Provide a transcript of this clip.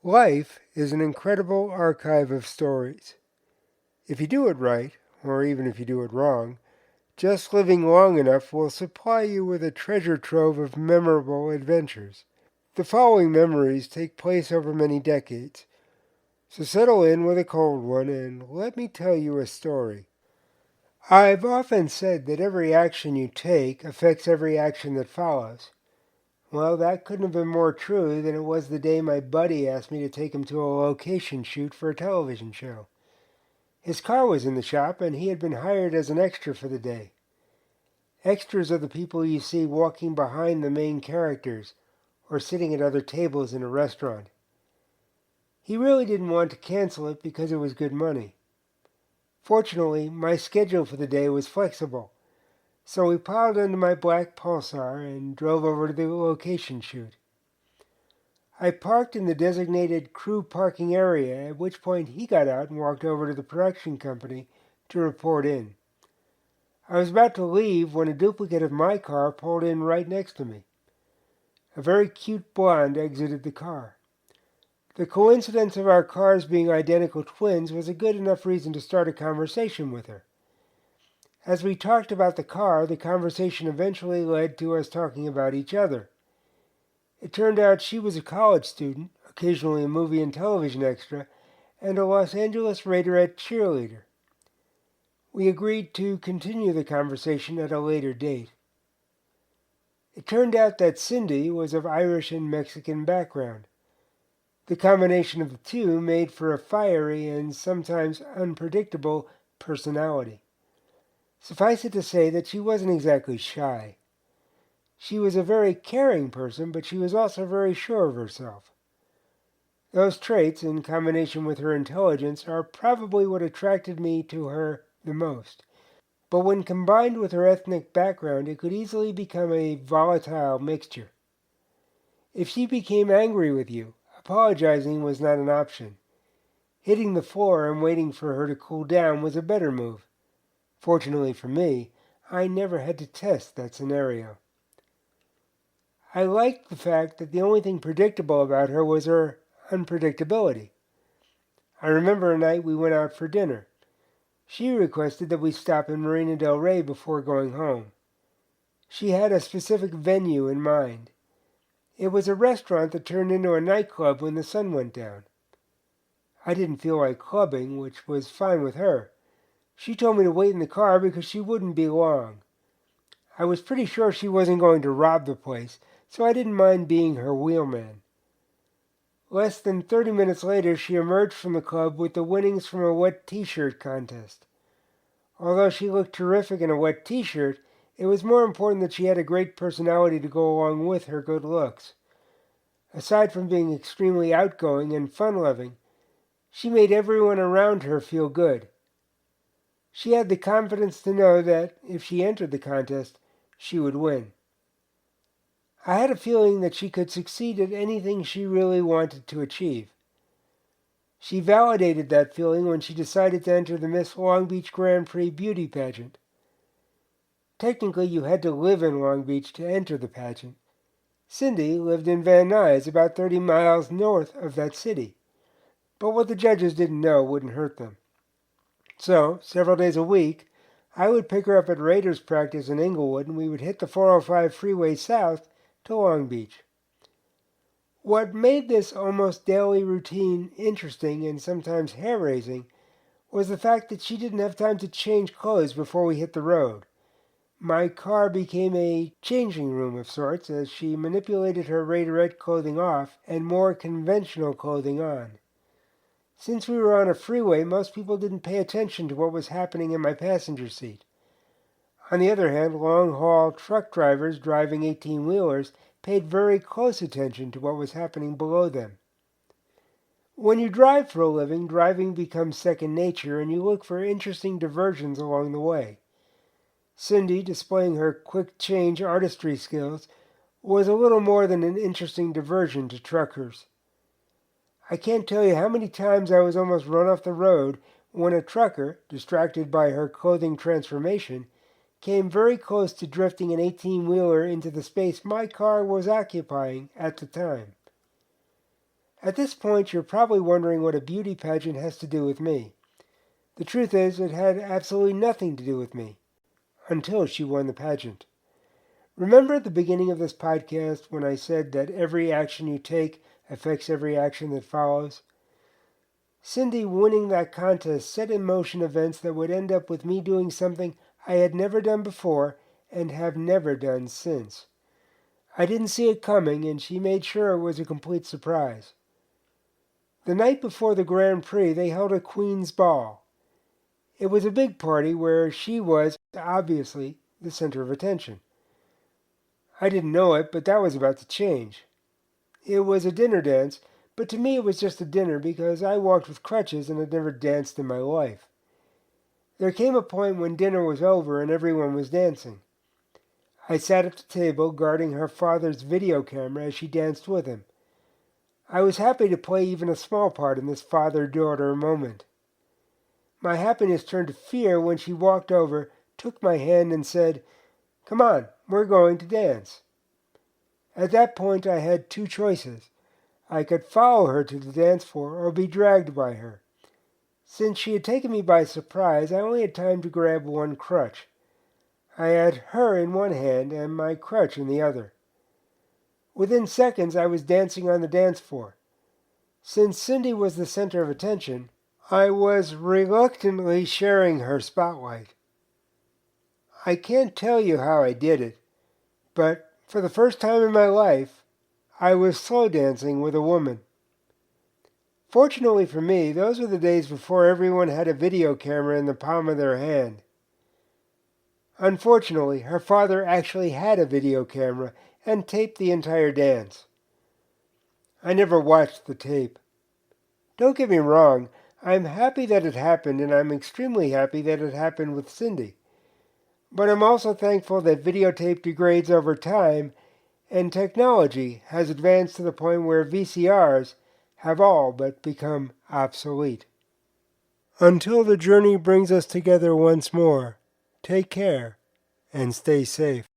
Life is an incredible archive of stories. If you do it right, or even if you do it wrong, just living long enough will supply you with a treasure trove of memorable adventures. The following memories take place over many decades, so settle in with a cold one and let me tell you a story. I've often said that every action you take affects every action that follows. Well, that couldn't have been more true than it was the day my buddy asked me to take him to a location shoot for a television show. His car was in the shop, and he had been hired as an extra for the day. Extras are the people you see walking behind the main characters, or sitting at other tables in a restaurant. He really didn't want to cancel it because it was good money. Fortunately, my schedule for the day was flexible, so we piled into my black Pulsar and drove over to the location shoot. I parked in the designated crew parking area, at which point he got out and walked over to the production company to report in. I was about to leave when a duplicate of my car pulled in right next to me. A very cute blonde exited the car. The coincidence of our cars being identical twins was a good enough reason to start a conversation with her. As we talked about the car, the conversation eventually led to us talking about each other. It turned out she was a college student, occasionally a movie and television extra, and a Los Angeles Raiderette cheerleader. We agreed to continue the conversation at a later date. It turned out that Cindy was of Irish and Mexican background. The combination of the two made for a fiery and sometimes unpredictable personality. Suffice it to say that she wasn't exactly shy. She was a very caring person, but she was also very sure of herself. Those traits, in combination with her intelligence, are probably what attracted me to her the most. But when combined with her ethnic background, it could easily become a volatile mixture. If she became angry with you, apologizing was not an option. Hitting the floor and waiting for her to cool down was a better move. Fortunately for me, I never had to test that scenario. I liked the fact that the only thing predictable about her was her unpredictability. I remember a night we went out for dinner. She requested that we stop in Marina del Rey before going home. She had a specific venue in mind. It was a restaurant that turned into a nightclub when the sun went down. I didn't feel like clubbing, which was fine with her. She told me to wait in the car because she wouldn't be long. I was pretty sure she wasn't going to rob the place, so I didn't mind being her wheelman. Less than 30 minutes later, she emerged from the club with the winnings from a wet t-shirt contest. Although she looked terrific in a wet t-shirt, it was more important that she had a great personality to go along with her good looks. Aside from being extremely outgoing and fun-loving, she made everyone around her feel good. She had the confidence to know that if she entered the contest, she would win. I had a feeling that she could succeed at anything she really wanted to achieve. She validated that feeling when she decided to enter the Miss Long Beach Grand Prix beauty pageant. Technically, you had to live in Long Beach to enter the pageant. Cindy lived in Van Nuys, about 30 miles north of that city. But what the judges didn't know wouldn't hurt them. So, several days a week, I would pick her up at Raiders practice in Inglewood, and we would hit the 405 freeway south to Long Beach. What made this almost daily routine interesting and sometimes hair-raising was the fact that she didn't have time to change clothes before we hit the road. My car became a changing room of sorts as she manipulated her Raiderette clothing off and more conventional clothing on. Since we were on a freeway, most people didn't pay attention to what was happening in my passenger seat. On the other hand, long-haul truck drivers driving 18-wheelers paid very close attention to what was happening below them. When you drive for a living, driving becomes second nature, and you look for interesting diversions along the way. Cindy, displaying her quick-change artistry skills, was a little more than an interesting diversion to truckers. I can't tell you how many times I was almost run off the road when a trucker, distracted by her clothing transformation, came very close to drifting an 18-wheeler into the space my car was occupying at the time. At this point, you're probably wondering what a beauty pageant has to do with me. The truth is, it had absolutely nothing to do with me, until she won the pageant. Remember at the beginning of this podcast when I said that every action you take affects every action that follows? Cindy winning that contest set in motion events that would end up with me doing something I had never done before and have never done since. I didn't see it coming, and she made sure it was a complete surprise. The night before the Grand Prix, they held a Queen's Ball. It was a big party where she was, obviously, the center of attention. I didn't know it, but that was about to change. It was a dinner dance, but to me it was just a dinner because I walked with crutches and had never danced in my life. There came a point when dinner was over and everyone was dancing. I sat at the table guarding her father's video camera as she danced with him. I was happy to play even a small part in this father-daughter moment. My happiness turned to fear when she walked over, took my hand, and said, "Come on, we're going to dance." At that point I had two choices. I could follow her to the dance floor or be dragged by her. Since she had taken me by surprise, I only had time to grab one crutch. I had her in one hand and my crutch in the other. Within seconds I was dancing on the dance floor. Since Cindy was the center of attention, I was reluctantly sharing her spotlight. I can't tell you how I did it, but for the first time in my life, I was slow dancing with a woman. Fortunately for me, those were the days before everyone had a video camera in the palm of their hand. Unfortunately, her father actually had a video camera and taped the entire dance. I never watched the tape. Don't get me wrong, I'm happy that it happened, and I'm extremely happy that it happened with Cindy. But I'm also thankful that videotape degrades over time, and technology has advanced to the point where VCRs have all but become obsolete. Until the journey brings us together once more, take care and stay safe.